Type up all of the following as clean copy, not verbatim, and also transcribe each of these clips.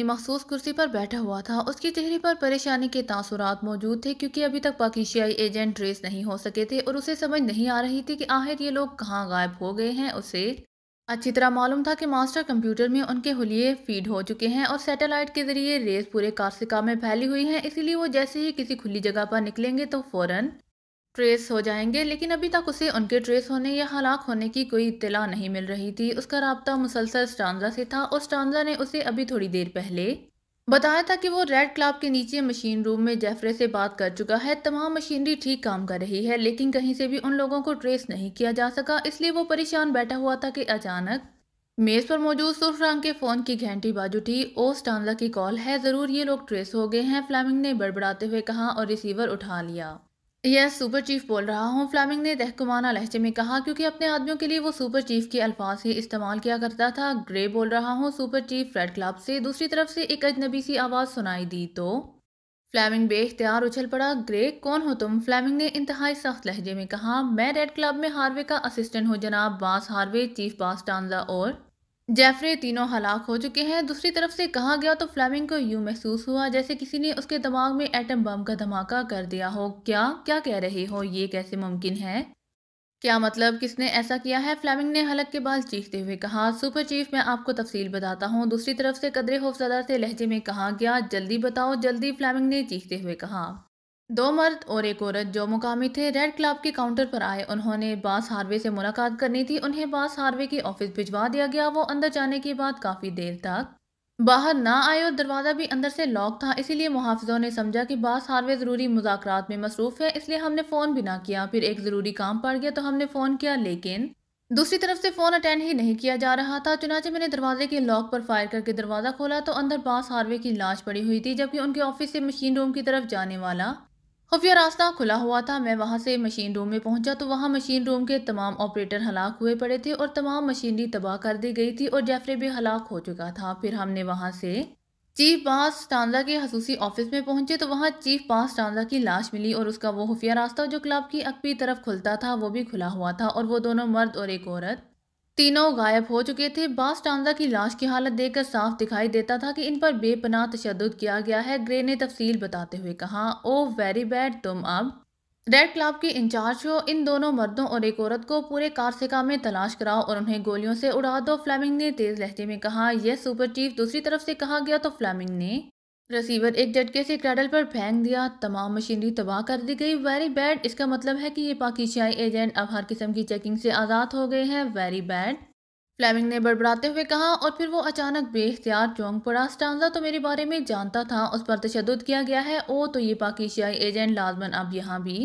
मखसूस कुर्सी पर बैठा हुआ था। उसके चेहरे पर परेशानी के तासुरात मौजूद थे क्योंकि अभी तक पाकिस्तानी एजेंट ट्रेस नहीं हो सके थे और उसे समझ नहीं आ रही थी कि आखिर ये लोग कहाँ गायब हो गए हैं। उसे अच्छी तरह मालूम था कि मास्टर कंप्यूटर में उनके हुलिये फीड हो चुके हैं और सैटेलाइट के जरिए रेस पूरे कार्सिका में फैली हुई हैं, इसीलिए वो जैसे ही किसी खुली जगह पर निकलेंगे तो फौरन ट्रेस हो जाएंगे। लेकिन अभी तक उसे उनके ट्रेस होने या हलाक होने की कोई इत्तला नहीं मिल रही थी। उसका राब्ता मुसलसल स्टांजा से था और स्टांजा ने उसे अभी थोड़ी देर पहले बताया था कि वो रेड क्लब के नीचे मशीन रूम में जेफरे से बात कर चुका है। तमाम मशीनरी ठीक काम कर रही है लेकिन कहीं से भी उन लोगों को ट्रेस नहीं किया जा सका, इसलिए वो परेशान बैठा हुआ था कि अचानक मेज पर मौजूद सुर्ख रंग के फोन की घंटी बाज उठी। ओ स्टांजा की कॉल है, जरूर ये लोग ट्रेस हो गए हैं, फ्लेमिंग ने बड़बड़ाते हुए कहा और रिसीवर उठा लिया। यस, सुपर चीफ बोल रहा हूँ, फ्लेमिंग ने तहकुमाना लहजे में कहा क्योंकि अपने आदमियों के लिए वो सुपर चीफ के अल्फाज ही इस्तेमाल किया करता था। ग्रे बोल रहा हूँ, सुपर चीफ रेड क्लब से। दूसरी तरफ से एक अजनबी सी आवाज सुनाई दी तो फ्लेमिंग बेख्तियार उछल पड़ा। ग्रे, कौन हो तुम? फ्लेमिंग ने इंतहाई सख्त लहजे में कहा। मैं रेड क्लब में हार्वे का असिस्टेंट हूँ जनाब। बास हार्वे, चीफ बास टांजा और जेफरे तीनों हलाक हो चुके हैं। दूसरी तरफ से कहा गया तो फ्लेमिंग को यूं महसूस हुआ जैसे किसी ने उसके दिमाग में एटम बम का धमाका कर दिया हो। क्या क्या कह रहे हो? ये कैसे मुमकिन है? क्या मतलब? किसने ऐसा किया है? फ्लेमिंग ने हलक के बाल चीखते हुए कहा। सुपर चीफ, मैं आपको तफसील बताता हूँ। दूसरी तरफ से कदरे खौफजदा से लहजे में कहा गया। जल्दी बताओ जल्दी, फ्लेमिंग ने चीखते हुए कहा। दो मर्द और एक औरत जो मुकामी थे रेड क्लब के काउंटर पर आए। उन्होंने बास हार्वे से मुलाकात करनी थी। उन्हें बास हार्वे के ऑफिस भिजवा दिया गया। वो अंदर जाने के बाद काफी देर तक बाहर ना आए और दरवाजा भी अंदर से लॉक था, इसीलिए मुहाफिजों ने समझा कि बास हार्वे जरूरी मुज़ाकरात में मसरूफ है, इसलिए हमने फोन भी ना किया। फिर एक जरूरी काम पड़ गया तो हमने फोन किया, लेकिन दूसरी तरफ से फोन अटेंड ही नहीं किया जा रहा था। चुनाचे मैंने दरवाजे के लॉक पर फायर करके दरवाजा खोला तो अंदर बास हार्वे की लाश पड़ी हुई थी, जबकि उनके ऑफिस से मशीन रूम की तरफ जाने वाला खुफिया रास्ता खुला हुआ था। मैं वहां से मशीन रूम में पहुंचा तो वहां मशीन रूम के तमाम ऑपरेटर हलाक हुए पड़े थे और तमाम मशीनरी तबाह कर दी गई थी और जेफरे भी हलाक हो चुका था। फिर हमने वहां से चीफ बास स्टांजा के खसूसी ऑफिस में पहुंचे तो वहां चीफ बास स्टांजा की लाश मिली और उसका वो खुफिया रास्ता जो क्लब की अकबी तरफ खुलता था वो भी खुला हुआ था और वो दोनों मर्द और एक औरत तीनों गायब हो चुके थे। बास टांजा की लाश की हालत देखकर साफ दिखाई देता था कि इन पर बेपनाह तशद्दुद किया गया है। ग्रे ने तफसील बताते हुए कहा। ओह वेरी बैड, तुम अब रेड क्लब के इंचार्ज हो। इन दोनों मर्दों और एक औरत को पूरे कारसिका में तलाश कराओ और उन्हें गोलियों से उड़ा दो, फ्लेमिंग ने तेज लहजे में कहा। Yes super chief. दूसरी तरफ से कहा गया तो फ्लेमिंग ने रिसीवर एक झटके से क्रैडल पर फेंक दिया। तमाम मशीनरी तबाह कर दी गई। वेरी बैड, इसका मतलब है कि ये पाकिस्तानी एजेंट अब हर किस्म की चेकिंग से आज़ाद हो गए हैं। वेरी बैड, फ्लेमिंग ने बड़बड़ाते हुए कहा और फिर वो अचानक बेख्तियार चौंक पड़ा। स्टांजा तो मेरे बारे में जानता था, उस पर तशद्दुद किया गया है। ओ तो ये पाकिस्तानी एजेंट लाजमन अब यहाँ भी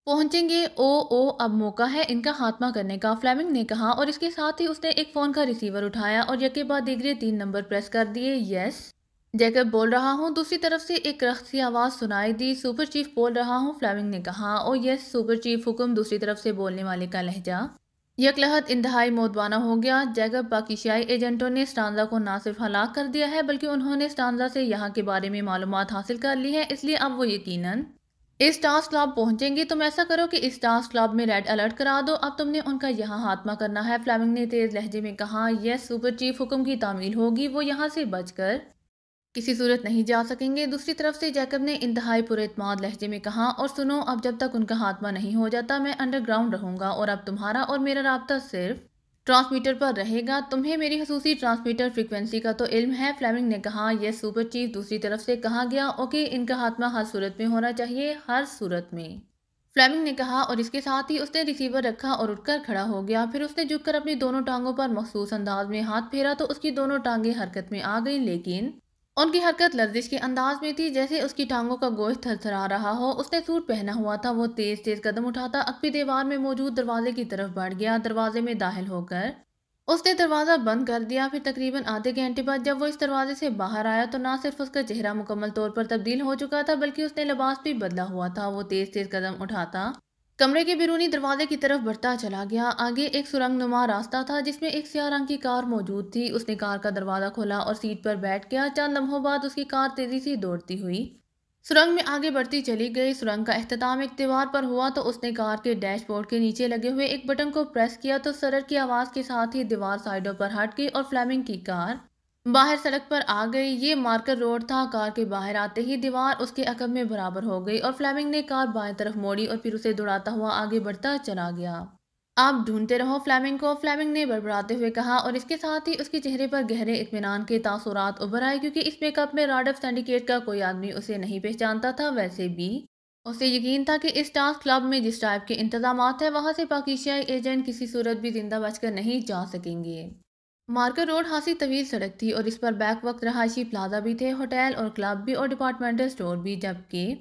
पहुंचेंगे। ओ अब मौका है इनका खात्मा करने का, फ्लेमिंग ने कहा और इसके साथ ही उसने एक फोन का रिसीवर उठाया और यके बाद दीगरे 3 नंबर प्रेस कर दिए। यस जैकब बोल रहा हूँ। दूसरी तरफ से एक रख्त सी आवाज सुनाई दी। सुपर चीफ बोल रहा हूँ, फ्लेमिंग ने कहा। ओ यस सुपर चीफ, हुक्म। दूसरी तरफ से बोलने वाले का लहजा यकलहत इंतहाई मौदबाना हो गया। जैकब, पाकिस्तानी एजेंटों ने स्टांजा को ना सिर्फ हलाक कर दिया है बल्कि उन्होंने स्टांजा से यहाँ के बारे में मालूमात हासिल कर ली है, इसलिए अब वो यकीनन इस टास्क क्लब पहुंचेंगे। तुम ऐसा करो कि इस टास्क क्लब में रेड अलर्ट करा दो, अब तुमने उनका यहाँ हात्मा करना है, फ्लेमिंग ने तेज लहजे में कहा। यस सुपर चीफ, हुक्म की तामील होगी, वो यहाँ से बचकर किसी सूरत नहीं जा सकेंगे। दूसरी तरफ से जैकब ने इंतहाई पुरएतमाद लहजे में कहा। और सुनो, अब जब तक उनका हाथमा नहीं हो जाता मैं अंडरग्राउंड रहूंगा और अब तुम्हारा और मेरा राब्ता सिर्फ ट्रांसमीटर पर रहेगा। तुम्हें मेरी खसूसी ट्रांसमीटर फ्रीक्वेंसी का तो इल्म है, फ्लेमिंग ने कहा। Yes super chief. दूसरी तरफ से कहा गया। ओके, इनका हाथमा हर सूरत में होना चाहिए, हर सूरत में, फ्लेमिंग ने कहा और इसके साथ ही उसने रिसीवर रखा और उठकर खड़ा हो गया। फिर उसने झुककर अपनी दोनों टांगों पर मखसूस अंदाज में हाथ फेरा तो उसकी दोनों टांगें हरकत में आ गई, लेकिन उनकी हरकत लर्जिश के अंदाज में थी, जैसे उसकी टांगों का गोश्त थरथरा रहा हो। उसने सूट पहना हुआ था। वो तेज तेज कदम उठाता अकबी दीवार में मौजूद दरवाजे की तरफ बढ़ गया। दरवाजे में दाखिल होकर उसने दरवाजा बंद कर दिया। फिर तकरीबन आधे घंटे बाद जब वो इस दरवाजे से बाहर आया तो ना सिर्फ उसका चेहरा मुकम्मल तौर पर तब्दील हो चुका था बल्कि उसने लिबास भी बदला हुआ था। वो तेज तेज कदम उठाता कमरे के बैरूनी दरवाजे की तरफ बढ़ता चला गया। आगे एक सुरंग नुमा रास्ता था जिसमें एक स्याह रंग की कार मौजूद थी। उसने कार का दरवाजा खोला और सीट पर बैठ गया। चंद लम्हों बाद उसकी कार तेजी से दौड़ती हुई सुरंग में आगे बढ़ती चली गई। सुरंग का अख्ताम एक दीवार पर हुआ तो उसने कार के डैशबोर्ड के नीचे लगे हुए एक बटन को प्रेस किया तो सरर की आवाज के साथ ही दीवार साइडों पर हट गई और फ्लेमिंग की कार باہر سڑک پر آ گئی۔ یہ مارکر روڈ تھا۔ کار کے باہر آتے ہی دیوار اس کے عقب میں برابر ہو گئی اور فلیمنگ نے کار بائیں طرف موڑی اور پھر اسے دوڑاتا ہوا آگے بڑھتا چلا گیا۔ آپ ڈھونڈتے رہو فلیمنگ کو، فلیمنگ نے بڑبڑاتے ہوئے کہا، اور اس کے ساتھ ہی اس کے چہرے پر گہرے اطمینان کے تاثرات ابھر آئے، کیونکہ اس میک اپ میں راڈف سنڈیکیٹ کا کوئی آدمی اسے نہیں پہچانتا تھا۔ ویسے بھی اسے یقین تھا کہ اس ٹاسک کلب میں جس ٹائپ کے انتظامات ہیں، وہاں سے پاکیزیائی ایجنٹ کسی صورت بھی زندہ بچ کر نہیں جا سکیں گے۔ مارکر روڈ خاصی طویل سڑک تھی اور اس پر بیک وقت رہائشی پلازا بھی تھے، ہوٹل اور کلب بھی اور ڈپارٹمنٹل سٹور بھی، جبکہ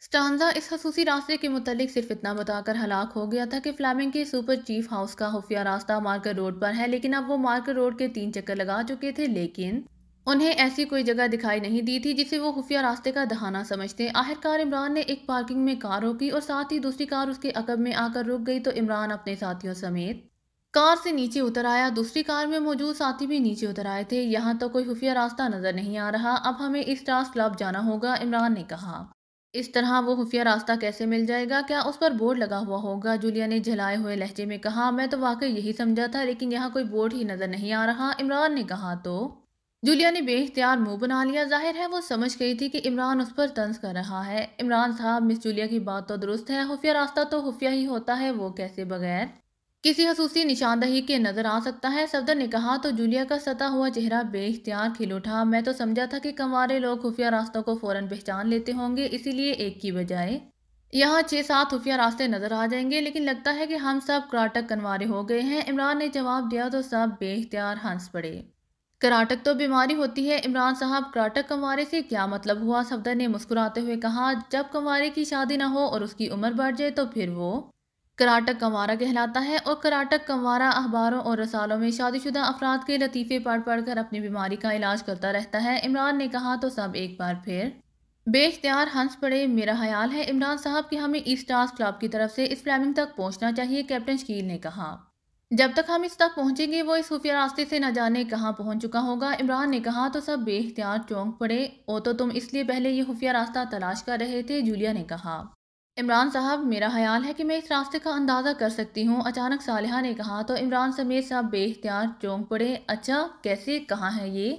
سٹانزا اس خصوصی راستے کے متعلق صرف اتنا بتا کر ہلاک ہو گیا تھا کہ فلیمنگ کے سپر چیف ہاؤس کا خفیہ راستہ مارکر روڈ پر ہے، لیکن اب وہ مارکر روڈ کے 3 چکر لگا چکے تھے، لیکن انہیں ایسی کوئی جگہ دکھائی نہیں دی تھی جسے وہ خفیہ راستے کا دہانہ سمجھتے۔ آخرکار عمران نے ایک پارکنگ میں کار روکی اور ساتھ ہی دوسری کار اس کے عقب میں آ کر رک گئی تو عمران اپنے ساتھیوں سمیت کار سے نیچے اتر آیا۔ دوسری کار میں موجود ساتھی بھی نیچے اتر آئے تھے۔ یہاں تو کوئی خفیہ راستہ نظر نہیں آ رہا، اب ہمیں اس ٹاسک کلب جانا ہوگا، عمران نے کہا۔ اس طرح وہ خفیہ راستہ کیسے مل جائے گا؟ کیا اس پر بورڈ لگا ہوا ہوگا؟ جولیا نے جھلائے ہوئے لہجے میں کہا۔ میں تو واقعی یہی سمجھا تھا، لیکن یہاں کوئی بورڈ ہی نظر نہیں آ رہا، عمران نے کہا۔ تو جولیا نے بے اختیار منہ بنا لیا۔ ظاہر ہے وہ سمجھ گئی تھی کہ عمران اس پر طنز کر رہا ہے۔ عمران صاحب، مس جولیا کی بات تو درست ہے، خفیہ راستہ تو خفیہ ہی ہوتا ہے، وہ کیسے بغیر کسی خصوصی نشاندہی کے نظر آ سکتا ہے؟ صفدر نے کہا۔ تو جولیا کا ستا ہوا چہرہ بے اختیار کھل اٹھا۔ میں تو سمجھا تھا کہ کموارے لوگ خفیہ راستوں کو فوراً پہچان لیتے ہوں گے، اسی لیے ایک کی بجائے یہاں 6-7 خفیہ راستے نظر آ جائیں گے، لیکن لگتا ہے کہ ہم سب کراٹک کنوارے ہو گئے ہیں، عمران نے جواب دیا تو سب بے اختیار ہنس پڑے۔ کراٹک تو بیماری ہوتی ہے عمران صاحب، کراٹک کنوارے سے کیا مطلب ہوا؟ صفدر نے مسکراتے ہوئے کہا۔ جب کنوارے کی شادی نہ ہو اور اس کی عمر بڑھ جائے تو پھر وہ کراٹک کنوارہ کہلاتا ہے، اور کراٹک کنوارہ اخباروں اور رسالوں میں شادی شدہ افراد کے لطیفے پڑھ پڑھ کر اپنی بیماری کا علاج کرتا رہتا ہے، عمران نے کہا۔ تو سب ایک بار پھر بے اختیار ہنس پڑے۔ میرا خیال ہے عمران صاحب کہ ہمیں اس ٹاسک کلب کی طرف سے اس فلیمنگ تک پہنچنا چاہیے، کیپٹن شکیل نے کہا۔ جب تک ہم اس تک پہنچیں گے وہ اس خفیہ راستے سے نہ جانے کہاں پہنچ چکا ہوگا، عمران نے کہا۔ تو سب بے اختیار چونک پڑے۔ او تو تم اس لیے پہلے یہ خفیہ راستہ تلاش کر رہے تھے، جولیا نے کہا۔ عمران صاحب، میرا خیال ہے کہ میں اس راستے کا اندازہ کر سکتی ہوں، اچانک صالحہ نے کہا۔ تو عمران سمیت سب بے اختیار چونک پڑے۔ اچھا، کیسے، کہاں ہے یہ؟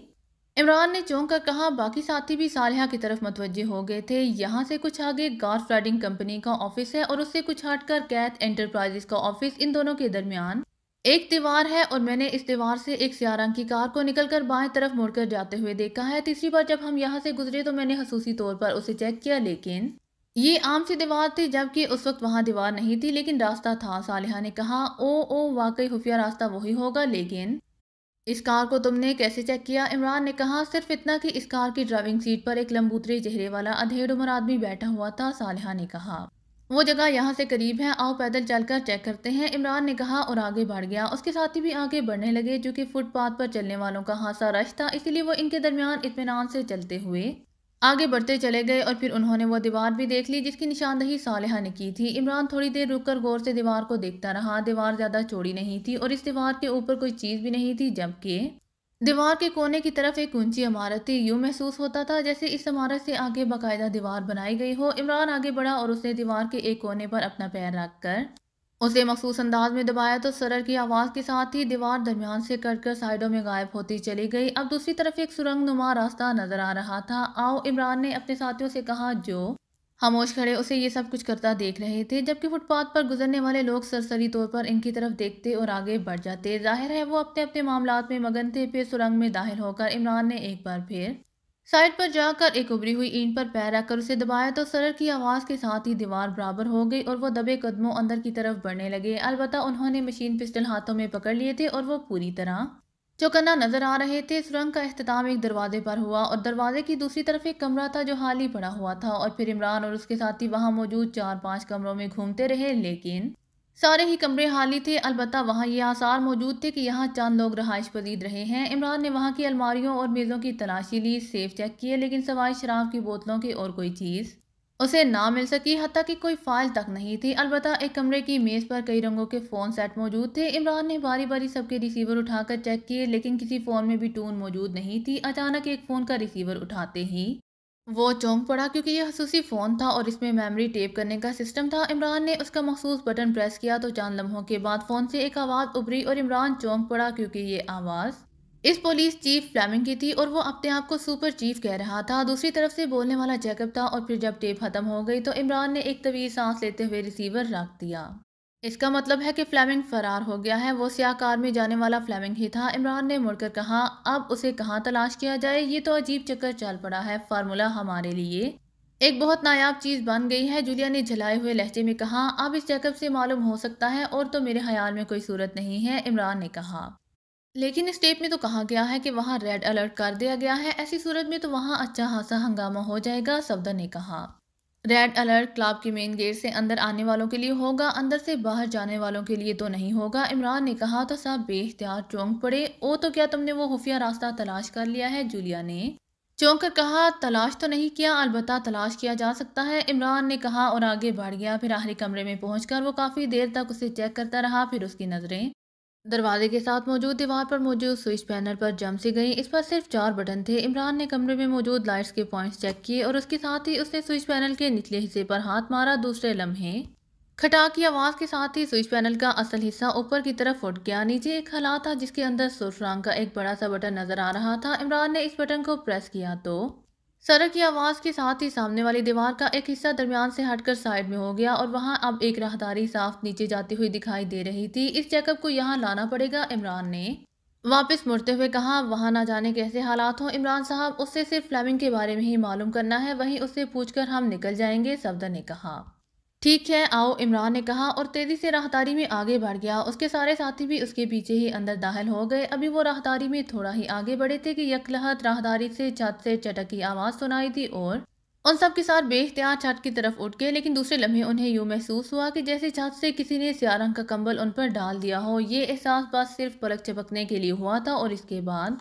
عمران نے چونک کر کہا۔ باقی ساتھی بھی صالحہ کی طرف متوجہ ہو گئے تھے۔ یہاں سے کچھ آگے گارف ٹریڈنگ کمپنی کا آفس ہے اور اس سے کچھ ہٹ کر کیتھ انٹرپرائزز کا آفس، ان دونوں کے درمیان ایک دیوار ہے، اور میں نے اس دیوار سے ایک سیاہ رنگ کی کار کو نکل کر بائیں طرف مڑ کر جاتے ہوئے دیکھا ہے۔ تیسری بار جب ہم یہاں سے گزرے تو میں نے خصوصی طور پر اسے چیک کیا، لیکن یہ عام سی دیوار تھی، جبکہ اس وقت وہاں دیوار نہیں تھی لیکن راستہ تھا، صالحہ نے کہا۔ او واقعی خفیہ راستہ وہی ہوگا، لیکن اس کار کو تم نے کیسے چیک کیا؟ عمران نے کہا۔ صرف اتنا کہ اس کار کی ڈرائیونگ سیٹ پر ایک لمبوترے چہرے والا ادھیڑ عمر آدمی بیٹھا ہوا تھا، صالحہ نے کہا۔ وہ جگہ یہاں سے قریب ہے، آؤ پیدل چل کر چیک کرتے ہیں، عمران نے کہا اور آگے بڑھ گیا۔ اس کے ساتھی بھی آگے بڑھنے لگے، جو کہ فٹ پاتھ پر چلنے والوں کا خاصا رش تھا، اسی لیے وہ ان کے درمیان اطمینان سے چلتے ہوئے آگے بڑھتے چلے گئے، اور پھر انہوں نے وہ دیوار بھی دیکھ لی جس کی نشاندہی صالحہ نے کی تھی۔ عمران تھوڑی دیر رک کر غور سے دیوار کو دیکھتا رہا۔ دیوار زیادہ چوڑی نہیں تھی اور اس دیوار کے اوپر کوئی چیز بھی نہیں تھی، جبکہ دیوار کے کونے کی طرف ایک اونچی عمارت تھی۔ یوں محسوس ہوتا تھا جیسے اس عمارت سے آگے باقاعدہ دیوار بنائی گئی ہو۔ عمران آگے بڑھا اور اس نے دیوار کے ایک کونے پر اپنا پیر رکھ کر اسے مخصوص انداز میں دبایا تو سرر کی آواز کے ساتھ ہی دیوار درمیان سے کٹ کر سائیڈوں میں غائب ہوتی چلی گئی۔ اب دوسری طرف ایک سرنگ نما راستہ نظر آ رہا تھا۔ آؤ، عمران نے اپنے ساتھیوں سے کہا، جو خاموش کھڑے اسے یہ سب کچھ کرتا دیکھ رہے تھے، جبکہ فٹ پاتھ پر گزرنے والے لوگ سرسری طور پر ان کی طرف دیکھتے اور آگے بڑھ جاتے۔ ظاہر ہے وہ اپنے اپنے معاملات میں مگن تھے۔ پھر سرنگ میں داخل ہو کر عمران نے ایک بار پھر سائڈ پر جا کر ایک ابری ہوئی اینٹ پر پیر رکھ کر اسے دبایا تو سرر کی آواز کے ساتھ ہی دیوار برابر ہو گئی اور وہ دبے قدموں اندر کی طرف بڑھنے لگے۔ البتہ انہوں نے مشین پسٹل ہاتھوں میں پکڑ لیے تھے اور وہ پوری طرح چوکنا نظر آ رہے تھے۔ سرنگ کا اختتام ایک دروازے پر ہوا اور دروازے کی دوسری طرف ایک کمرہ تھا جو خالی پڑا ہوا تھا، اور پھر عمران اور اس کے ساتھی وہاں موجود 4-5 کمروں میں گھومتے رہے، لیکن سارے ہی کمرے خالی تھے۔ البتہ وہاں یہ آثار موجود تھے کہ یہاں چند لوگ رہائش پذیر رہے ہیں۔ عمران نے وہاں کی الماریوں اور میزوں کی تلاشی لی، سیف چیک کیے، لیکن سوائے شراب کی بوتلوں کے اور کوئی چیز اسے نہ مل سکی، حتیٰ کہ کوئی فائل تک نہیں تھی۔ البتہ ایک کمرے کی میز پر کئی رنگوں کے فون سیٹ موجود تھے۔ عمران نے باری باری سب کے ریسیور اٹھا کر چیک کیے، لیکن کسی فون میں بھی ٹون موجود نہیں تھی۔ اچانک ایک فون کا ریسیور اٹھاتے ہی وہ چونک پڑا، کیونکہ یہ خصوصی فون تھا اور اس میں میموری ٹیپ کرنے کا سسٹم تھا۔ عمران نے اس کا مخصوص بٹن پریس کیا تو چند لمحوں کے بعد فون سے ایک آواز ابھری اور عمران چونک پڑا، کیونکہ یہ آواز इस पुलिस चीफ फ्लेमिंग की थी और वो अपने आप को सुपर चीफ कह रहा था। दूसरी तरफ से बोलने वाला जैकब था और फिर जब टेप खत्म हो गई तो इमरान ने एक तवील सांस लेते हुए रिसीवर रख दिया। इसका मतलब है कि फ्लेमिंग फरार हो गया है। वो स्याह कार में जाने वाला फ्लेमिंग ही था। इमरान ने मुड़कर कहा, अब उसे कहाँ तलाश किया जाए? ये तो अजीब चक्कर चल पड़ा है। फार्मूला हमारे लिए एक बहुत नायाब चीज बन गई है। जूलिया ने झलाए हुए लहजे में कहा, अब इस जैकब से मालूम हो सकता है और तो मेरे ख्याल में कोई सूरत नहीं है। इमरान ने कहा, लेकिन इस टेप में तो कहा गया है कि वहाँ रेड अलर्ट कर दिया गया है। ऐसी सूरत में तो वहाँ अच्छा खासा हंगामा हो जाएगा। सफदर ने कहा, रेड अलर्ट क्लब के मेन गेट से अंदर आने वालों के लिए होगा, अंदर से बाहर जाने वालों के लिए तो नहीं होगा। इमरान ने कहा तो सब बेख्तियार चौंक पड़े। ओ तो क्या तुमने वो खुफिया रास्ता तलाश कर लिया है? जूलिया ने चौंक कर कहा, तलाश तो नहीं किया, अलबत्ता तलाश किया जा सकता है। इमरान ने कहा और आगे बढ़ गया। फिर आखिरी कमरे में पहुंचकर वो काफी देर तक उसे चेक करता रहा। फिर उसकी नजरें दरवाजे के साथ मौजूद दीवार पर मौजूद स्विच पैनल पर जम सी गई। इस पर सिर्फ 4 बटन थे। इमरान ने कमरे में मौजूद लाइट्स के पॉइंट्स चेक किए और उसके साथ ही उसने स्विच पैनल के निचले हिस्से पर हाथ मारा। दूसरे लम्हे खटाक की आवाज के साथ ही स्विच पैनल का असल हिस्सा ऊपर की तरफ उठ गया। नीचे एक खला था जिसके अंदर सुर्ख रंग का एक बड़ा सा बटन नजर आ रहा था। इमरान ने इस बटन को प्रेस किया तो सड़क की आवाज के साथ ही सामने वाली दीवार का एक हिस्सा दरमियान से हटकर साइड में हो गया और वहां अब एक राहदारी साफ नीचे जाती हुई दिखाई दे रही थी। इस जैकब को यहाँ लाना पड़ेगा। इमरान ने वापस मुड़ते हुए कहा, वहां ना जाने कैसे हालात हों इमरान साहब, उससे सिर्फ फ्लेमिंग के बारे में ही मालूम करना है, वहीं उससे पूछकर हम निकल जाएंगे। सफदर ने कहा, ठीक है आओ। इमरान ने कहा और तेजी से राहदारी में आगे बढ़ गया। उसके सारे साथी भी उसके पीछे ही अंदर दाखिल हो गए। अभी वो राहदारी में थोड़ा ही आगे बढ़े थे कि यकलहत राहदारी से छत से चटक की आवाज सुनाई दी और उन सब के साथ बेख्तियार छत की तरफ उठ गए। लेकिन दूसरे लम्हे उन्हें यूं महसूस हुआ कि जैसे छत से किसी ने स्याह रंग का कंबल उन पर डाल दिया हो। ये एहसास बस सिर्फ पलक झपकने के लिए हुआ था और इसके बाद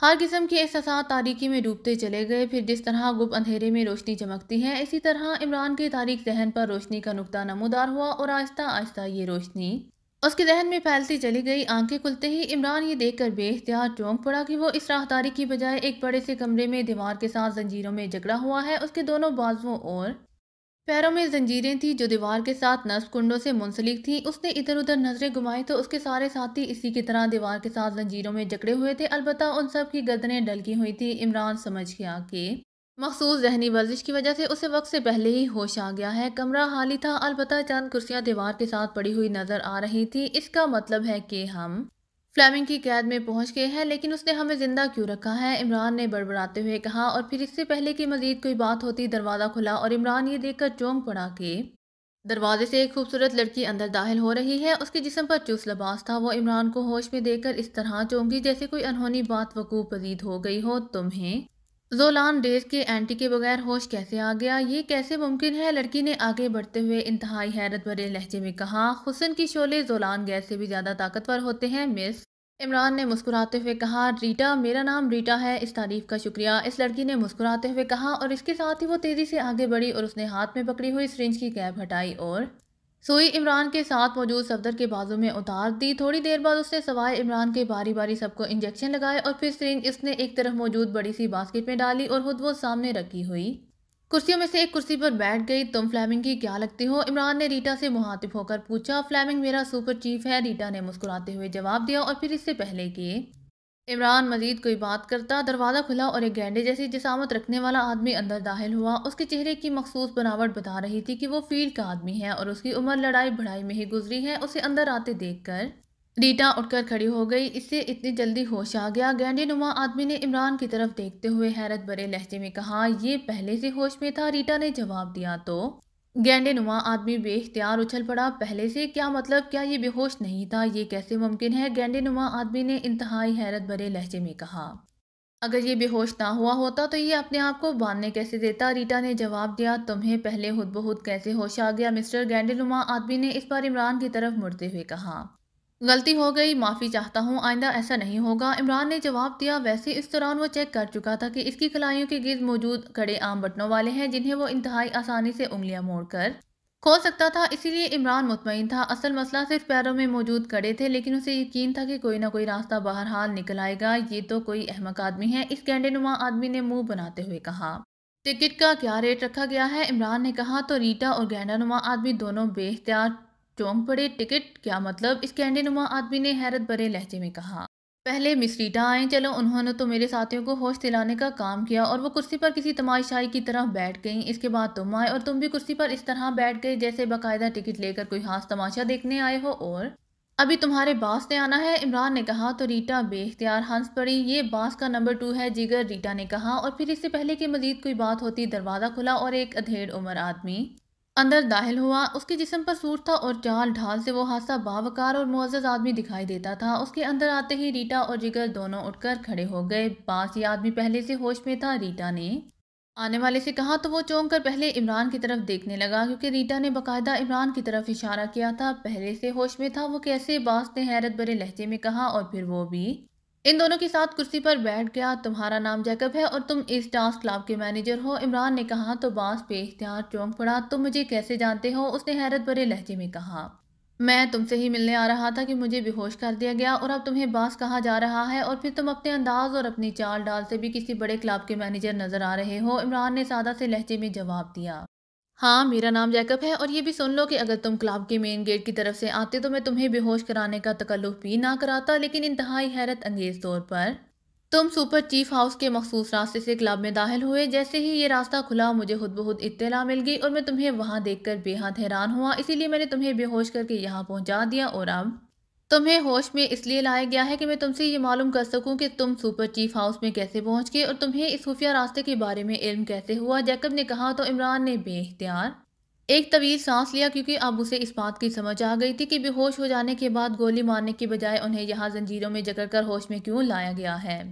हर किस्म के एहसास तारीकी में डूबते चले गए। फिर जिस तरह गुप्त अंधेरे में रोशनी चमकती है, इसी तरह इमरान के तारीक जहन पर रोशनी का नुक्ता नमूदार हुआ और आहिस्ता आहिस्ता ये रोशनी उसके जहन में फैलती चली गई। आंखें खुलते ही इमरान ये देखकर बेख्तियार चौंक पड़ा कि वो इस राहदारी की बजाय एक बड़े से कमरे में दीवार के साथ जंजीरों में जकड़ा हुआ है। उसके दोनों बाजुओं और पैरों में जंजीरें थी जो दीवार के साथ नस्ब कुंडों से मुंसलिक थी। उसने इधर उधर नजरें घुमाई तो उसके सारे साथी इसी की तरह दीवार के साथ जंजीरों में जकड़े हुए थे। अलबत्ता उन सब की गर्दनें ढलकी हुई थी। इमरान समझ गया कि मखसूस जहनी वर्जिश की वजह से उसे वक्त से पहले ही होश आ गया है। कमरा खाली था, अलबत्ता चंद कुर्सियां दीवार के साथ पड़ी हुई नजर आ रही थी। इसका मतलब है कि हम फ्लेमिंग की कैद में पहुंच गए हैं। लेकिन उसने हमें जिंदा क्यों रखा है? इमरान ने बड़बड़ाते हुए कहा और फिर इससे पहले कि मजीद कोई बात होती दरवाजा खुला और इमरान ये देखकर चौंक पड़ा कि दरवाजे से एक खूबसूरत लड़की अंदर दाखिल हो रही है। उसके जिस्म पर चुस्त लिबास था। वो इमरान को होश में देखकर इस तरह चौंकी जैसे कोई अनहोनी बात वकूअ पजीद हो गई हो। तुम्हें जोलान डेज के एंटी के बगैर होश कैसे आ गया? ये कैसे मुमकिन है? लड़की ने आगे बढ़ते हुए इंतहाई हैरत भरे लहजे में कहा, हुस्न की शोले जोलान गैस से भी ज्यादा ताकतवर होते हैं मिस। इमरान ने मुस्कुराते हुए कहा, रीटा, मेरा नाम रीटा है। इस तारीफ का शुक्रिया, इस लड़की ने मुस्कुराते हुए कहा और इसके साथ ही वो तेजी से आगे बढ़ी और उसने हाथ में पकड़ी हुई सिरिंज की कैप हटाई और सुई इमरान के साथ मौजूद सफदर के बाजू में उतार दी। थोड़ी देर बाद उसने सवाए इमरान के बारी बारी सबको इंजेक्शन लगाए और फिर सिरिंज उसने एक तरफ मौजूद बड़ी सी बास्केट में डाली और खुद वो सामने रखी हुई कुर्सियों में से एक कुर्सी पर बैठ गई। तुम फ्लेमिंग की क्या लगती हो? इमरान ने रीटा से मुहातिब होकर पूछा। फ्लेमिंग मेरा सुपर चीफ है, रीटा ने मुस्कुराते हुए जवाब दिया। और फिर इससे पहले कि इमरान मजीद कोई बात करता, दरवाज़ा खुला और एक गैंडे जैसी जिसामत रखने वाला आदमी अंदर दाखिल हुआ। उसके चेहरे की मखसूस बनावट बता रही थी कि वो फील्ड का आदमी है और उसकी उम्र लड़ाई बढ़ाई में ही गुजरी है। उसे अंदर आते देखकर रीटा उठकर खड़ी हो गई। इससे इतनी जल्दी होश आ गया? गैंडे नुमा आदमी ने इमरान की तरफ देखते हुए हैरत भरे लहजे में कहा, ये पहले से होश में था? रीटा ने जवाब दिया तो गैंडे नुमा आदमी बेख्तियार उछल पड़ा। पहले से? क्या मतलब? क्या ये बेहोश नहीं था? ये कैसे मुमकिन है? गैंडे नुमा आदमी ने इंतहाई हैरत भरे लहजे में कहा, अगर ये बेहोश ना हुआ होता तो ये अपने आप को बांधने कैसे देता? रीटा ने जवाब दिया, तुम्हें पहले खुद ब खुद कैसे होश आ गया मिस्टर? गैंडे नुमा आदमी ने इस बार इमरान की तरफ मुड़ते हुए कहा, गलती हो गई, माफ़ी चाहता हूँ, आइंदा ऐसा नहीं होगा। इमरान ने जवाब दिया। वैसे इस दौरान वो चेक कर चुका था कि इसकी कलाइयों के गिर्द मौजूद कड़े आम बटनों वाले हैं जिन्हें वो इंतहाई आसानी से उंगलियां मोड़कर खोल सकता था। इसीलिए इमरान मुतमईन था। असल मसला सिर्फ पैरों में मौजूद कड़े थे, लेकिन उसे यकीन था कि कोई ना कोई रास्ता बहरहाल निकल आएगा। ये तो कोई अहमक आदमी है, इस गैंडे नुमा आदमी ने मुंह बनाते हुए कहा। टिकट का क्या रेट रखा गया है? इमरान ने कहा तो रीटा और गैंडा नुमा आदमी दोनों बेख्तियार चौंक पड़े। टिकट? क्या मतलब? इस गैंडे नुमा आदमी ने हैरत भरे लहजे में कहा। پہلے مس ریٹا آئیں، چلو انہوں نے تو میرے ساتھیوں کو ہوش دلانے کا کام کیا اور وہ کرسی پر کسی تماشائی کی طرح بیٹھ گئیں۔ اس کے بعد تم آئے اور تم بھی کرسی پر اس طرح بیٹھ گئے جیسے باقاعدہ ٹکٹ لے کر کوئی خاص تماشا دیکھنے آئے ہو، اور ابھی تمہارے باس نے آنا ہے، عمران نے کہا تو ریٹا بے اختیار ہنس پڑی۔ یہ باس کا نمبر 2 ہے جگر، ریٹا نے کہا، اور پھر اس سے پہلے کہ مزید کوئی بات ہوتی دروازہ کھلا اور ایک ادھیڑ عمر آدمی اندر داخل ہوا۔ اس کے جسم پر سوٹ تھا اور چال ڈھال سے وہ خاصا باوقار اور معزز آدمی دکھائی دیتا تھا۔ اس کے اندر آتے ہی ریٹا اور جگر دونوں اٹھ کر کھڑے ہو گئے۔ باس یہ آدمی پہلے سے ہوش میں تھا، ریٹا نے آنے والے سے کہا تو وہ چونک کر پہلے عمران کی طرف دیکھنے لگا کیونکہ ریٹا نے باقاعدہ عمران کی طرف اشارہ کیا تھا۔ پہلے سے ہوش میں تھا وہ کیسے؟ باس نے حیرت بھرے لہجے میں کہا، اور پھر وہ بھی ان دونوں کے ساتھ کرسی پر بیٹھ گیا۔ تمہارا نام جیکب ہے اور تم اس ڈانس کلب کے مینیجر ہو، عمران نے کہا تو باس بے اختیار چونک پڑا۔ تم مجھے کیسے جانتے ہو؟ اس نے حیرت بھرے لہجے میں کہا، میں تم سے ہی ملنے آ رہا تھا کہ مجھے بے ہوش کر دیا گیا اور اب تمہیں باس کہا جا رہا ہے، اور پھر تم اپنے انداز اور اپنی چال ڈال سے بھی کسی بڑے کلب کے مینیجر نظر آ رہے ہو، عمران نے سادہ سے لہجے میں جواب دیا۔ ہاں، میرا نام جیکب ہے، اور یہ بھی سن لو کہ اگر تم کلب کے مین گیٹ کی طرف سے آتے تو میں تمہیں بے ہوش کرانے کا تکلف بھی نہ کراتا، لیکن انتہائی حیرت انگیز طور پر تم سپر چیف ہاؤس کے مخصوص راستے سے کلب میں داخل ہوئے۔ جیسے ہی یہ راستہ کھلا مجھے خود بخود اطلاع مل گئی اور میں تمہیں وہاں دیکھ کر بے حد حیران ہوا، اسی لیے میں نے تمہیں بے ہوش کر کے یہاں پہنچا دیا، اور اب تمہیں ہوش میں اس لیے لایا گیا ہے کہ میں تم سے یہ معلوم کر سکوں کہ تم سپر چیف ہاؤس میں کیسے پہنچ گئے اور تمہیں اس خفیہ راستے کے بارے میں علم کیسے ہوا، جیکب نے کہا تو عمران نے بے اختیار ایک طویل سانس لیا کیونکہ اب اسے اس بات کی سمجھ آ گئی تھی کہ بے ہوش ہو جانے کے بعد گولی مارنے کی بجائے انہیں یہاں زنجیروں میں جکڑ کر ہوش میں کیوں لایا گیا ہے۔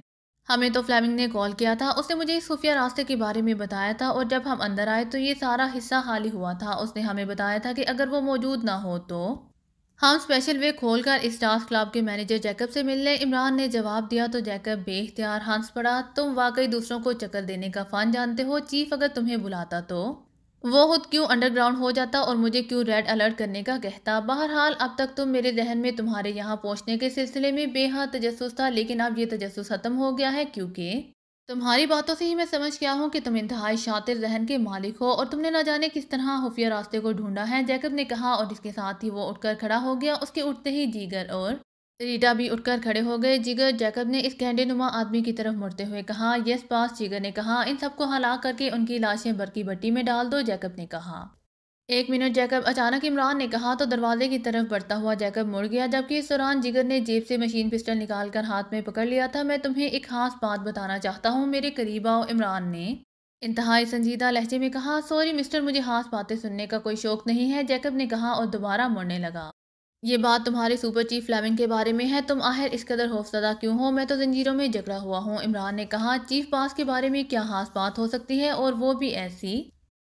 ہمیں تو فلیمنگ نے کال کیا تھا، اس نے مجھے اس خفیہ راستے کے بارے میں بتایا تھا، اور جب ہم اندر آئے تو یہ سارا حصہ خالی ہوا تھا۔ اس نے ہمیں بتایا تھا کہ اگر وہ موجود نہ ہو تو ہم اسپیشل وے کھول کر اس ڈانس کلب کے مینیجر جیکب سے مل لیں، عمران نے جواب دیا تو جیکب بے اختیار ہنس پڑا۔ تم واقعی دوسروں کو چکر دینے کا فن جانتے ہو، چیف اگر تمہیں بلاتا تو وہ خود کیوں انڈر گراؤنڈ ہو جاتا اور مجھے کیوں ریڈ الرٹ کرنے کا کہتا؟ بہرحال اب تک تم میرے ذہن میں تمہارے یہاں پہنچنے کے سلسلے میں بے حد تجسس تھا، لیکن اب یہ تجسس ختم ہو گیا ہے کیونکہ تمہاری باتوں سے ہی میں سمجھ گیا ہوں کہ تم انتہائی شاطر ذہن کے مالک ہو اور تم نے نہ جانے کس طرح خفیہ راستے کو ڈھونڈا ہے، جیکب نے کہا، اور اس کے ساتھ ہی وہ اٹھ کر کھڑا ہو گیا۔ اس کے اٹھتے ہی جگر اور ریٹا بھی اٹھ کر کھڑے ہو گئے۔ جگر، جیکب نے اس گینڈے نما آدمی کی طرف مڑتے ہوئے کہا۔ یس باس، جگر نے کہا، ان سب کو ہلاک کر کے ان کی لاشیں برقی بٹی میں ڈال دو، جیکب نے کہا۔ ایک منٹ جیکب، اچانک عمران نے کہا تو دروازے کی طرف بڑھتا ہوا جیکب مڑ گیا، جبکہ اس دوران جگر نے جیب سے مشین پسٹل نکال کر ہاتھ میں پکڑ لیا تھا۔ میں تمہیں ایک خاص بات بتانا چاہتا ہوں، میرے قریب آؤ، عمران نے انتہائی سنجیدہ لہجے میں کہا۔ سوری مسٹر، مجھے خاص باتیں سننے کا کوئی شوق نہیں ہے، جیکب نے کہا اور دوبارہ مڑنے لگا۔ یہ بات تمہارے سپر چیف فلیمنگ کے بارے میں ہے، تم آخر اس قدر خوفزدہ کیوں ہو؟ میں تو زنجیروں میں جکڑا ہوا ہوں، عمران نے کہا۔ چیف باس کے بارے میں کیا خاص بات ہو سکتی ہے، اور وہ بھی ایسی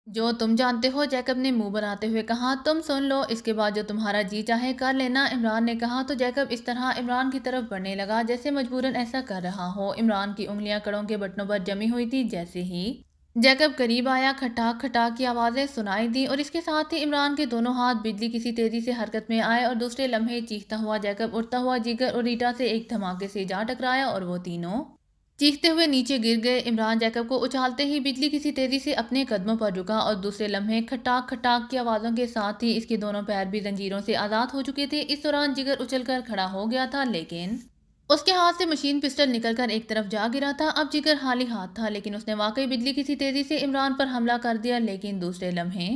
جو تم جانتے ہو، جیکب نے منہ بناتے ہوئے کہا۔ تم سن لو، اس کے بعد جو تمہارا جی چاہے کر لینا، عمران نے کہا تو جیکب اس طرح عمران کی طرف بڑھنے لگا جیسے مجبوراً ایسا کر رہا ہو۔ عمران کی انگلیاں کڑوں کے بٹنوں پر جمی ہوئی تھی۔ جیسے ہی جیکب قریب آیا، کھٹاک کھٹاک کی آوازیں سنائی دیں اور اس کے ساتھ ہی عمران کے دونوں ہاتھ بجلی کسی تیزی سے حرکت میں آئے اور دوسرے لمحے چیختا ہوا جیکب اٹھتا ہوا جگر اور ریٹا سے ایک دھماکے سے جا ٹکرایا اور وہ تینوں چیختے ہوئے نیچے گر گئے۔ عمران جیکب کو اچھالتے ہی بجلی کسی تیزی سے اپنے قدموں پر رکا اور دوسرے لمحے کھٹاک کھٹاک کی آوازوں کے ساتھ ہی اس کے دونوں پیر بھی زنجیروں سے آزاد ہو چکے تھے۔ اس دوران جگر اچھل کر کھڑا ہو گیا تھا، لیکن اس کے ہاتھ سے مشین پسٹل نکل کر ایک طرف جا گرا تھا۔ اب جگر خالی ہاتھ تھا، لیکن اس نے واقعی بجلی کسی تیزی سے عمران پر حملہ کر دیا، لیکن دوسرے لمحے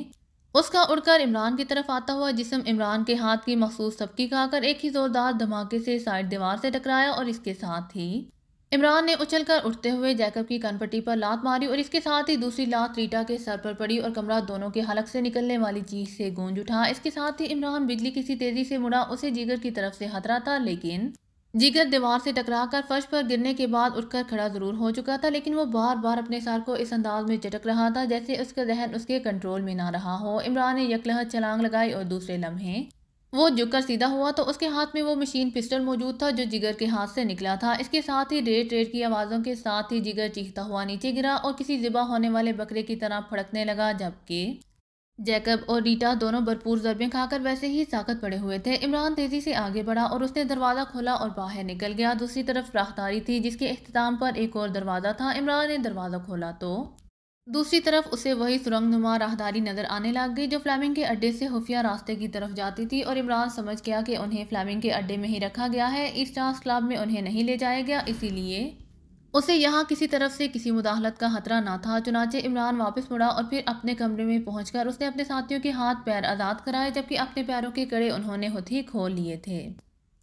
اس کا اڑ کر عمران کی طرف آتا ہوا جسم عمران کے ہاتھ کی مخصوص سبکی کھا کر ایک ہی زوردار دھماکے سے سائیڈ دیوار سے ٹکرایا اور اس کے ساتھ ہی عمران نے اچھل کر اٹھتے ہوئے جیکب کی کن پٹی پر لات ماری اور اس کے ساتھ ہی دوسری لات ریٹا کے سر پر پڑی اور کمرہ دونوں کے حلق سے نکلنے والی چیخ سے گونج اٹھا۔ اس کے ساتھ ہی عمران بجلی کسی تیزی سے مڑا، اسے جگر کی طرف سے خطرہ تھا، لیکن جگر دیوار سے ٹکرا کر فرش پر گرنے کے بعد اٹھ کر کھڑا ضرور ہو چکا تھا، لیکن وہ بار بار اپنے سر کو اس انداز میں جھٹک رہا تھا جیسے اس کا ذہن اس کے کنٹرول میں نہ رہا ہو۔ عمران نے یکلہت چھلانگ لگائی اور دوسرے لمحے وہ جھک کر سیدھا ہوا تو اس کے ہاتھ میں وہ مشین پسٹل موجود تھا جو جگر کے ہاتھ سے نکلا تھا۔ اس کے ساتھ ہی ریٹ ریٹ کی آوازوں کے ساتھ ہی جگر چیختا ہوا نیچے گرا اور کسی ذبح ہونے والے بکرے کی طرح پھڑکنے لگا، جبکہ جیکب اور ریٹا دونوں بھرپور ضربیں کھا کر ویسے ہی ساکت پڑے ہوئے تھے۔ عمران تیزی سے آگے بڑھا اور اس نے دروازہ کھولا اور باہر نکل گیا۔ دوسری طرف راہداری تھی جس کے اختتام پر ایک اور دروازہ تھا۔ عمران نے دروازہ کھولا تو दूसरी तरफ उसे वही सुरंगनुमा राहदारी नजर आने लग गई जो फ्लेमिंग के अड्डे से खुफिया रास्ते की तरफ जाती थी, और इमरान समझ गया कि उन्हें फ्लेमिंग के अड्डे में ही रखा गया है, ईस्टार्स क्लब में उन्हें नहीं ले जाया गया, इसीलिए उसे यहाँ किसी तरफ से किसी मुदाखलत का खतरा ना था। चुनाचे इमरान वापस मुड़ा और फिर अपने कमरे में पहुंचकर उसने अपने साथियों के हाथ पैर आज़ाद कराए, जबकि अपने पैरों के कड़े उन्होंने खुद ही खोल लिए थे।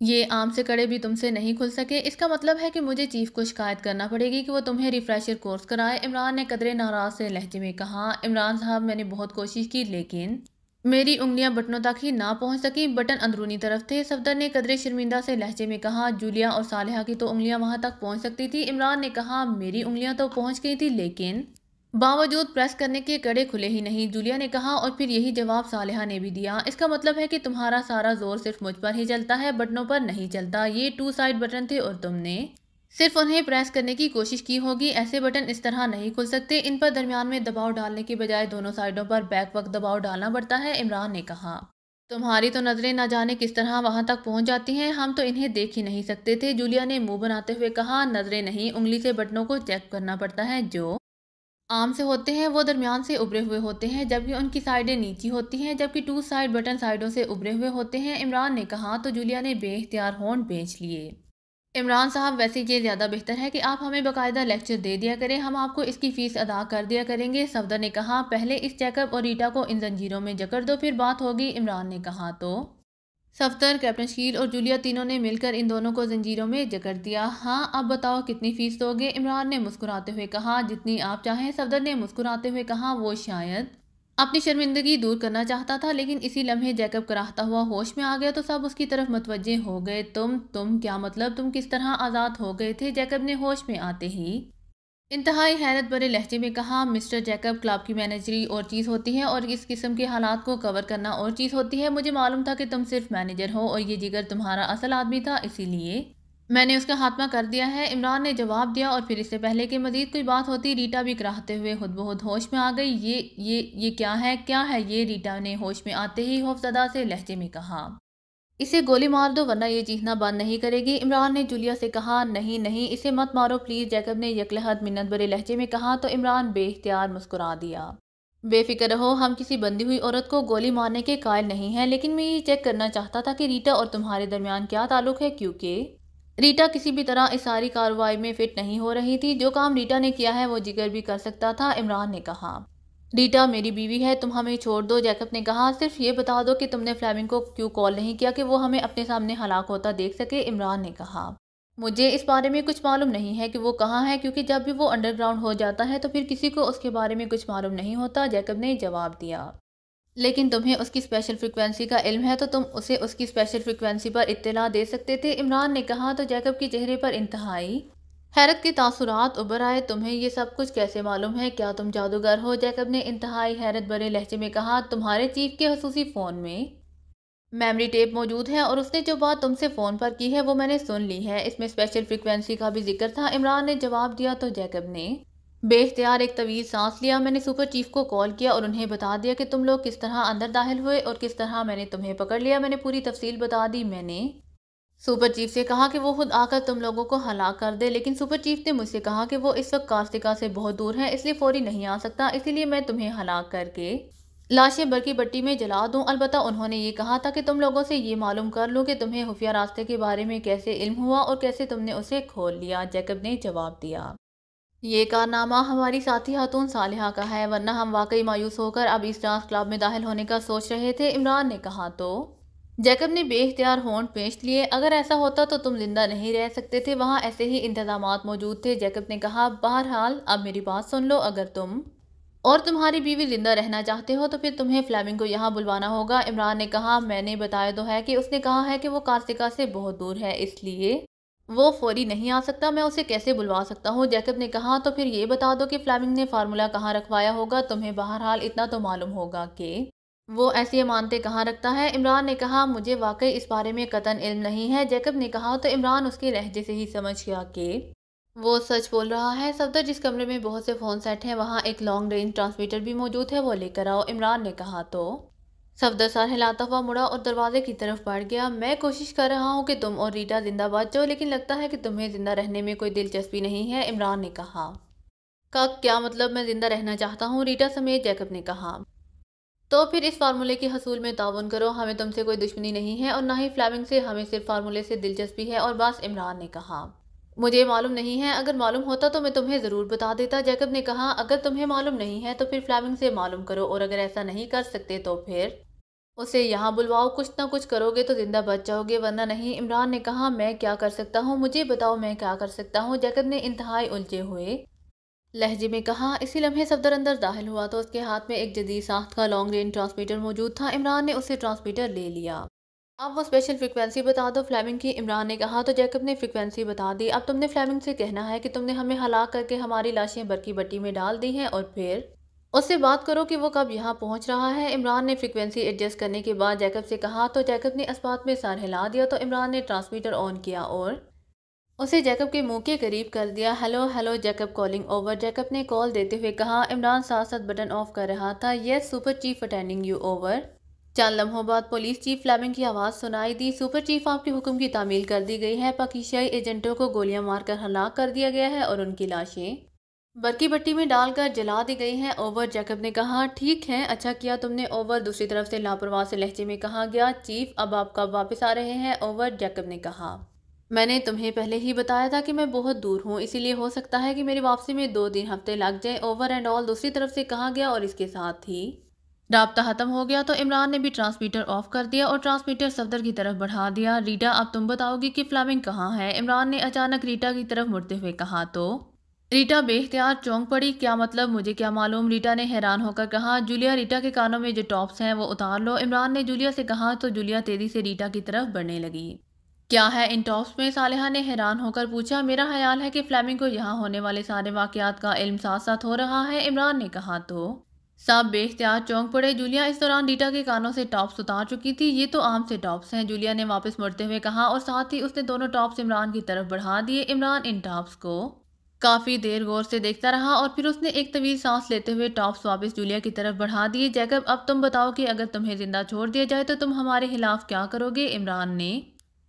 ये आम से कड़े भी तुमसे नहीं खुल सके, इसका मतलब है कि मुझे चीफ को शिकायत करना पड़ेगी कि वो तुम्हें रिफ्रेशर कोर्स कराए, इमरान ने कदरे नाराज से लहजे में कहा। इमरान साहब, मैंने बहुत कोशिश की लेकिन मेरी उंगलियां बटनों तक ही ना पहुंच सकी, बटन अंदरूनी तरफ थे, सफदर ने कदरे शर्मिंदा से लहजे में कहा। जूलिया और सालेहा की तो उंगलियां वहां तक पहुंच सकती थी, इमरान ने कहा। मेरी उंगलियां तो पहुंच गई थी लेकिन बावजूद प्रेस करने के कड़े खुले ही नहीं, जूलिया ने कहा, और फिर यही जवाब सालेहा ने भी दिया। इसका मतलब है कि तुम्हारा सारा जोर सिर्फ मुझ पर ही चलता है, बटनों पर नहीं चलता। ये 2 साइड बटन थे और तुमने सिर्फ उन्हें प्रेस करने की कोशिश की होगी। ऐसे बटन इस तरह नहीं खुल सकते, इन पर दरमियान में दबाव डालने के बजाय दोनों साइडों पर बैक वक्त दबाव डालना पड़ता है, इमरान ने कहा। तुम्हारी तो नजरें ना जाने किस तरह वहां तक पहुंच जाती हैं, हम तो इन्हें देख ही नहीं सकते थे, जूलिया ने मुंह बनाते हुए कहा। नजरें नहीं, उंगली से बटनों को चेक करना पड़ता है, जो आम से होते हैं वो दरमियान से उभरे हुए होते हैं, जबकि उनकी साइडें नीची होती हैं, जबकि 2 साइड बटन साइडों से उभरे हुए होते हैं, इमरान ने कहा। तो जूलिया ने बेइख्तियार होंठ बेच लिए। इमरान साहब, वैसे ये ज़्यादा बेहतर है कि आप हमें बाकायदा लेक्चर दे दिया करें, हम आपको इसकी फ़ीस अदा कर दिया करेंगे, सफदर ने कहा। पहले इस जैकब और रीटा को इन जंजीरों में जकड़ दो, फिर बात होगी, इमरान ने कहा। तो सफदर, कैप्टन शील और जूलिया तीनों ने मिलकर इन दोनों को जंजीरों में जकड़ दिया। हाँ, अब बताओ कितनी फ़ीस दोगे, इमरान ने मुस्कुराते हुए कहा। जितनी आप चाहें, सफदर ने मुस्कुराते हुए कहा। वो शायद अपनी शर्मिंदगी दूर करना चाहता था, लेकिन इसी लम्हे जैकब कराहता हुआ होश में आ गया तो सब उसकी तरफ मुतवज्जे हो गए। तुम क्या मतलब, तुम किस तरह आज़ाद हो गए थे, जैकब ने होश में आते ही इंतहाई हैरत भरे लहजे में कहा। मिस्टर जैकब, क्लब की मैनेजरी और चीज़ होती है और इस किस्म के हालात को कवर करना और चीज़ होती है। मुझे मालूम था कि तुम सिर्फ मैनेजर हो और ये जिगर तुम्हारा असल आदमी था, इसीलिए मैंने उसका खात्मा कर दिया है, इमरान ने जवाब दिया। और फिर इससे पहले कि मजीद कोई बात होती, रीटा भी कराहते हुए खुद ब खुद होश में आ गई। ये क्या है ये, रीटा ने होश में आते ही खौफजदा से लहजे में कहा। इसे गोली मार दो वरना ये चीखना बंद नहीं करेगी, इमरान ने जूलिया से कहा। नहीं नहीं, इसे मत मारो प्लीज, जैकब ने यकलहद मिन्नत भरे लहजे में कहा। तो इमरान बेइख्तियार मुस्कुरा दिया। बेफिक्र रहो, हम किसी बंदी हुई औरत को गोली मारने के कायल नहीं हैं, लेकिन मैं ये चेक करना चाहता था कि रीटा और तुम्हारे दरमियान क्या ताल्लुक है, क्योंकि रीटा किसी भी तरह इस सारी कार्रवाई में फिट नहीं हो रही थी। जो काम रीटा ने किया है वो जिगर भी कर सकता था, इमरान ने कहा। रीटा मेरी बीवी है, तुम हमें छोड़ दो, जैकब ने कहा। सिर्फ ये बता दो कि तुमने फ्लेमिंग को क्यों कॉल नहीं किया कि वो हमें अपने सामने हलाक होता देख सके, इमरान ने कहा। मुझे इस बारे में कुछ मालूम नहीं है कि वो कहाँ है, क्योंकि जब भी वो अंडरग्राउंड हो जाता है तो फिर किसी को उसके बारे में कुछ मालूम नहीं होता, जैकब ने जवाब दिया। लेकिन तुम्हें उसकी स्पेशल फ्रिक्वेंसी का इल्म है तो तुम उसे उसकी स्पेशल फ्रिक्वेंसी पर इत्तला दे सकते थे, इमरान ने कहा। तो जैकब के चेहरे पर इंतहाई हैरत के तासुरात उभर आए। तुम्हें ये सब कुछ कैसे मालूम है, क्या तुम जादूगर हो, जैकब ने इंतहाई हैरत भरे लहजे में कहा। तुम्हारे चीफ के खसूसी फ़ोन में मेमोरी टेप मौजूद है और उसने जो बात तुमसे फ़ोन पर की है वो मैंने सुन ली है, इसमें स्पेशल फ्रिक्वेंसी का भी जिक्र था, इमरान ने जवाब दिया। तो जैकब ने बेख्तियार एक तवील सांस लिया। मैंने सुपर चीफ को कॉल किया और उन्हें बता दिया कि तुम लोग किस तरह अंदर दाखिल हुए और किस तरह मैंने तुम्हें पकड़ लिया, मैंने पूरी तफसील बता दी। मैंने सुपर चीफ से कहा कि वो खुद आकर तुम लोगों को हलाक कर दे, लेकिन सुपर चीफ ने मुझसे कहा कि वो इस वक्त कार्तिका से बहुत दूर है, इसलिए फौरी नहीं आ सकता, इसीलिए मैं तुम्हें हलाक करके लाशें बरकी बट्टी में जला दूं। अलबत्ता उन्होंने ये कहा था कि तुम लोगों से ये मालूम कर लूं कि तुम्हें खुफिया रास्ते के बारे में कैसे इल्म हुआ और कैसे तुमने उसे खोल लिया, जैकब ने जवाब दिया। ये कारनामा हमारी साथी खातून सालिहा का है, वरना हम वाकई मायूस होकर अब इस डांस क्लब में दाखिल होने का सोच रहे थे, इमरान ने कहा। तो जैकब ने बेइख्तियार होंठ पेश लिए। अगर ऐसा होता तो तुम जिंदा नहीं रह सकते थे, वहाँ ऐसे ही इंतजामात मौजूद थे, जैकब ने कहा। बहरहाल अब मेरी बात सुन लो, अगर तुम और तुम्हारी बीवी जिंदा रहना चाहते हो तो फिर तुम्हें फ्लेमिंग को यहाँ बुलवाना होगा, इमरान ने कहा। मैंने बताया तो है कि उसने कहा है कि वो कार्तिका से बहुत दूर है, इसलिए वो फौरी नहीं आ सकता, मैं उसे कैसे बुलवा सकता हूँ, जैकब ने कहा। तो फिर ये बता दो कि फ्लेमिंग ने फार्मूला कहाँ रखवाया होगा, तुम्हें बहरहाल इतना तो मालूम होगा कि वो ऐसी अमानतें कहाँ रखता है, इमरान ने कहा। मुझे वाकई इस बारे में कतन इल्म नहीं है, जैकब ने कहा। तो इमरान उसके लहजे से ही समझ गया कि वो सच बोल रहा है। सफदर, जिस कमरे में बहुत से फ़ोन सेट हैं वहाँ एक लॉन्ग रेंज ट्रांसमीटर भी मौजूद है, वो लेकर आओ, इमरान ने कहा। तो सफदर सर हिलाता हुआ मुड़ा और दरवाजे की तरफ बढ़ गया। मैं कोशिश कर रहा हूँ कि तुम और रीटा जिंदा बच जाओ, लेकिन लगता है कि तुम्हें जिंदा रहने में कोई दिलचस्पी नहीं है, इमरान ने कहा। کا کیا مطلب؟ میں زندہ رہنا چاہتا ہوں، ریٹا سمیت جیکب نے کہا۔ تو پھر اس فارمولے کے حصول میں تعاون کرو، ہمیں تم سے کوئی دشمنی نہیں ہے اور نہ ہی فلیمنگ سے، ہمیں صرف فارمولے سے دلچسپی ہے اور بس، عمران نے کہا۔ مجھے معلوم نہیں ہے، اگر معلوم ہوتا تو میں تمہیں ضرور بتا دیتا، جیکب نے کہا۔ اگر تمہیں معلوم نہیں ہے تو پھر فلیمنگ سے معلوم کرو، اور اگر ایسا نہیں کر سکتے تو پھر اسے یہاں بلواؤ، کچھ نہ کچھ کرو گے تو زندہ بچ جاؤ گے ورنہ نہیں، عمران نے کہا۔ میں کیا کر سکتا ہوں؟ مجھے بتاؤ میں کیا کر سکتا ہوں، جیکب نے انتہائی الجھے ہوئے لہجے میں کہا۔ اسی لمحے صفدر اندر داخل ہوا تو اس کے ہاتھ میں ایک جدید ساخت کا لانگ رینج ٹرانسمیٹر موجود تھا۔ عمران نے اسے ٹرانسمیٹر لے لیا۔ اب وہ اسپیشل فریکوینسی بتا دو فلیمنگ کی، عمران نے کہا۔ تو جیکب نے فریکوینسی بتا دی۔ اب تم نے فلیمنگ سے کہنا ہے کہ تم نے ہمیں ہلاک کر کے ہماری لاشیں برقی بٹی میں ڈال دی ہیں، اور پھر اس سے بات کرو کہ وہ کب یہاں پہنچ رہا ہے۔ عمران نے فریکوینسی ایڈجسٹ کرنے کے بعد جیکب سے کہا۔ تو جیکب نے اسبات میں سر ہلا دیا تو عمران نے ٹرانسمیٹر آن کیا اور اسے جیکب کے منہ کے قریب کر دیا۔ Hello hello Jacob, calling over, Jacob نے کال دیتے ہوئے کہا۔ عمران ساتھ ساتھ بٹن آف کر رہا تھا۔ Yes super chief attending you, over. چند لمحوں بعد پولیس چیف فلیمنگ کی آواز سنائی دی۔ سپر چیف، آپ کے حکم کی تعمیل کر دی گئی ہے، پاکستانی ایجنٹوں کو گولیاں مار کر ہلاک کر دیا گیا ہے اور ان کی لاشیں برقی بٹی میں ڈال کر جلا دی گئی ہیں، اوور، جیکب نے کہا۔ ٹھیک ہے، اچھا کیا تم نے، اوور، دوسری طرف سے لاپرواہ سے لہجے میں کہا گیا۔ چیف، اب آپ کب واپس آ رہے ہیں، اوور، جیکب نے کہا۔ میں نے تمہیں پہلے ہی بتایا تھا کہ میں بہت دور ہوں، اسی لیے ہو سکتا ہے کہ میری واپسی میں 2-3 ہفتے لگ جائیں، اوور اینڈ آل، دوسری طرف سے کہا گیا، اور اس کے ساتھ ہی رابطہ ختم ہو گیا۔ تو عمران نے بھی ٹرانسمیٹر آف کر دیا اور ٹرانسمیٹر صفدر کی طرف بڑھا دیا۔ ریٹا، اب تم بتاؤ گی کہ فلیمنگ کہاں ہے، عمران نے اچانک ریٹا کی طرف مڑتے ہوئے کہا۔ تو ریٹا بے اختیار چونک پڑی۔ کیا مطلب؟ مجھے کیا معلوم، ریٹا نے حیران ہو کر کہا۔ جولیا، ریٹا کے کانوں میں جو ٹاپس ہیں وہ اتار لو، عمران نے جولیا سے کہا۔ تو جولیا تیزی سے ریٹا کی طرف بڑھنے لگی۔ کیا ہے ان ٹاپس میں؟ صالحہ نے حیران ہو کر پوچھا۔ میرا خیال ہے کہ فلیمنگ کو یہاں ہونے والے سارے واقعات کا علم ساتھ ساتھ ہو رہا ہے، عمران نے کہا۔ تو سب بے اختیار چونک پڑے۔ جولیا اس دوران ریٹا کے کانوں سے ٹاپس اتار چکی تھی۔ یہ تو عام سے ٹاپس ہیں، جولیا نے واپس مڑتے ہوئے کہا، اور ساتھ ہی اس نے دونوں ٹاپس عمران کی طرف بڑھا دیے۔ عمران ان ٹاپس کو کافی دیر غور سے دیکھتا رہا اور پھر اس نے ایک طویل سانس لیتے ہوئے ٹاپس واپس جولیا کی طرف بڑھا دیے۔ جیکب، اب تم بتاؤ کہ اگر تمہیں زندہ چھوڑ دیا جائے تو تم ہمارے خلاف کیا کرو گے، عمران نے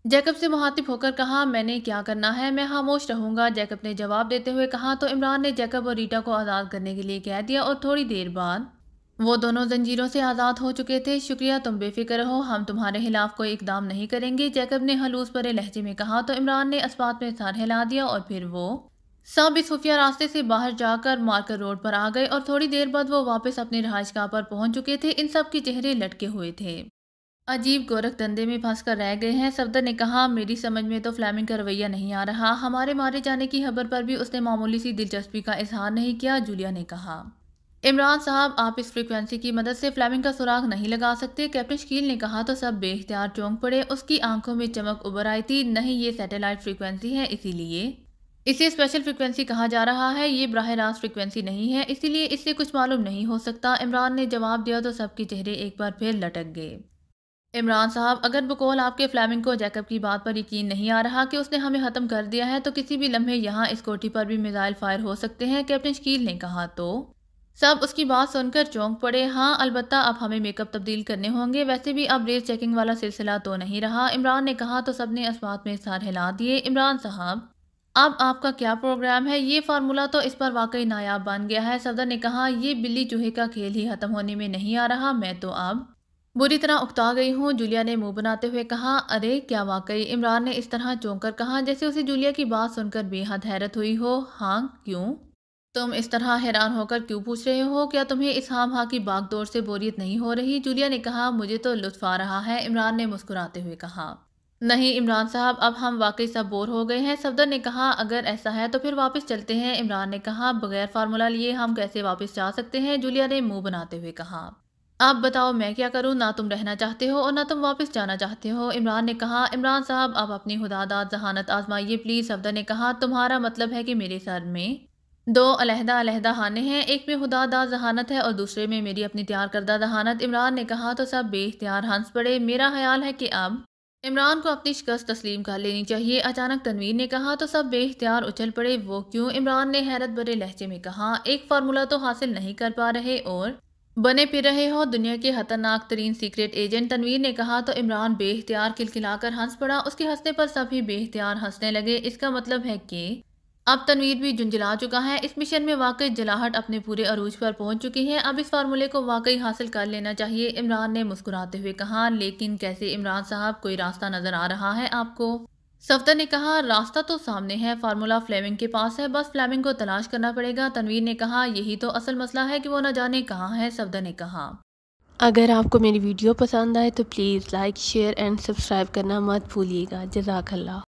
جیکب سے مخاطب ہو کر کہا۔ میں نے کیا کرنا ہے، میں خاموش رہوں گا، جیکب نے جواب دیتے ہوئے کہا۔ تو عمران نے جیکب اور ریٹا کو آزاد کرنے کے لیے کہہ دیا اور تھوڑی دیر بعد وہ دونوں زنجیروں سے آزاد ہو چکے تھے۔ شکریہ، تم بے فکر رہو، ہم تمہارے خلاف کوئی اقدام نہیں کریں گے، جیکب نے خلوص بھرے لہجے میں کہا۔ تو عمران نے اسبات میں سر ہلا دیا اور پھر وہ سب اس خفیہ راستے سے باہر جا کر مارکر روڈ پر آ گئے اور تھوڑی دیر بعد وہ واپس اپنے رہائش گاہ پر پہنچ چکے تھے۔ ان سب کے چہرے لٹکے ہوئے تھے، عجیب گورکھ دندے میں پھنس کر رہ گئے ہیں، صفدر نے کہا۔ میری سمجھ میں تو فلیمنگ کا رویہ نہیں آ رہا، ہمارے مارے جانے کی خبر پر بھی اس نے معمولی سی دلچسپی کا اظہار نہیں کیا، جولیا نے کہا۔ عمران صاحب، آپ اس فریکوینسی کی مدد سے فلیمنگ کا سراغ نہیں لگا سکتے، کیپٹن شکیل نے کہا۔ تو سب بے اختیار چونک پڑے۔ اس کی آنکھوں میں چمک ابھر آئی تھی۔ نہیں، یہ سیٹلائٹ فریکوینسی ہے، اسی لیے اسے اسپیشل فریکوینسی کہا جا رہا ہے، یہ براہ راست فریکوینسی نہیں ہے، اسی لیے اس سے کچھ معلوم نہیں ہو سکتا، عمران نے جواب دیا۔ تو سب کے چہرے ایک بار پھر لٹک گئے۔ عمران صاحب، اگر بقول آپ کے فلیمنگ کو جیکب کی بات پر یقین نہیں آ رہا کہ اس نے ہمیں ختم کر دیا ہے، تو کسی بھی لمحے یہاں اس کوٹھی پر بھی میزائل فائر ہو سکتے ہیں، کیپٹن شکیل نے کہا۔ تو سب اس کی بات سن کر چونک پڑے۔ ہاں، البتہ اب ہمیں میک اپ تبدیل کرنے ہوں گے، ویسے بھی اب ریس چیکنگ والا سلسلہ تو نہیں رہا، عمران نے کہا۔ تو سب نے اسبات میں سر ہلا دیے۔ عمران صاحب، اب آپ کا کیا پروگرام ہے؟ یہ فارمولہ تو اس پر واقعی نایاب بن گیا ہے، صفدر نے کہا۔ یہ بلی چوہے کا کھیل ہی ختم ہونے میں نہیں آ رہا، میں تو اب بری طرح اکتا گئی ہوں، جولیا نے منہ بناتے ہوئے کہا۔ ارے کیا واقعی؟ عمران نے اس طرح چونک کر کہا جیسے اسے جولیا کی بات سن کر بے حد حیرت ہوئی ہو۔ ہاں، کیوں؟ تم اس طرح حیران ہو کر کیوں پوچھ رہے ہو؟ کیا تمہیں اس خام خواہ کی باغ دوڑ سے بوریت نہیں ہو رہی؟ جولیا نے کہا۔ مجھے تو لطف آ رہا ہے، عمران نے مسکراتے ہوئے کہا۔ نہیں عمران صاحب، اب ہم واقعی سب بور ہو گئے ہیں، صفدر نے کہا۔ اگر ایسا ہے تو پھر واپس چلتے ہیں، عمران نے کہا۔ بغیر فارمولہ لیے ہم کیسے واپس جا سکتے ہیں؟ جولیا نے منہ بناتے ہوئے کہا۔ اب بتاؤ میں کیا کروں؟ نہ تم رہنا چاہتے ہو اور نہ تم واپس جانا چاہتے ہو، عمران نے کہا۔ عمران صاحب، آپ اپنی خداداد ذہانت آزمائیے پلیز، صفدر نے کہا۔ تمہارا مطلب ہے کہ میرے سر میں 2 علیحدہ علیحدہ خانے ہیں، ایک میں خداداد ذہانت ہے اور دوسرے میں میری اپنی تیار کردہ ذہانت، عمران نے کہا۔ تو سب بے اختیار ہنس پڑے۔ میرا خیال ہے کہ اب عمران کو اپنی شکست تسلیم کر لینی چاہیے، اچانک تنویر نے کہا۔ تو سب بے اختیار اچھل پڑے۔ وہ کیوں؟ عمران نے حیرت بھرے لہجے میں کہا۔ ایک فارمولہ تو حاصل نہیں کر پا رہے اور بنے پھر رہے ہو دنیا کے خطرناک ترین سیکریٹ ایجنٹ، تنویر نے کہا۔ تو عمران بے اختیار کھلکھلا کر ہنس پڑا، اس کے ہنسنے پر سب ہی بے اختیار ہنسنے لگے۔ اس کا مطلب ہے کہ اب تنویر بھی جھنجھلا چکا ہے، اس مشن میں واقعی جلاہٹ اپنے پورے عروج پر پہنچ چکی ہے، اب اس فارمولے کو واقعی حاصل کر لینا چاہیے۔ عمران نے مسکراتے ہوئے کہا، لیکن کیسے عمران صاحب، کوئی راستہ نظر آ رہا ہے آپ کو؟ صفدر نے کہا، راستہ تو سامنے ہے، فارمولا فلیمنگ کے پاس ہے، بس فلیمنگ کو تلاش کرنا پڑے گا۔ تنویر نے کہا، یہی تو اصل مسئلہ ہے کہ وہ نہ جانے کہاں ہے۔ صفدر نے کہا، اگر آپ کو میری ویڈیو پسند آئے تو please like, share and subscribe کرنا مت بھولیے گا۔ جزاک اللہ۔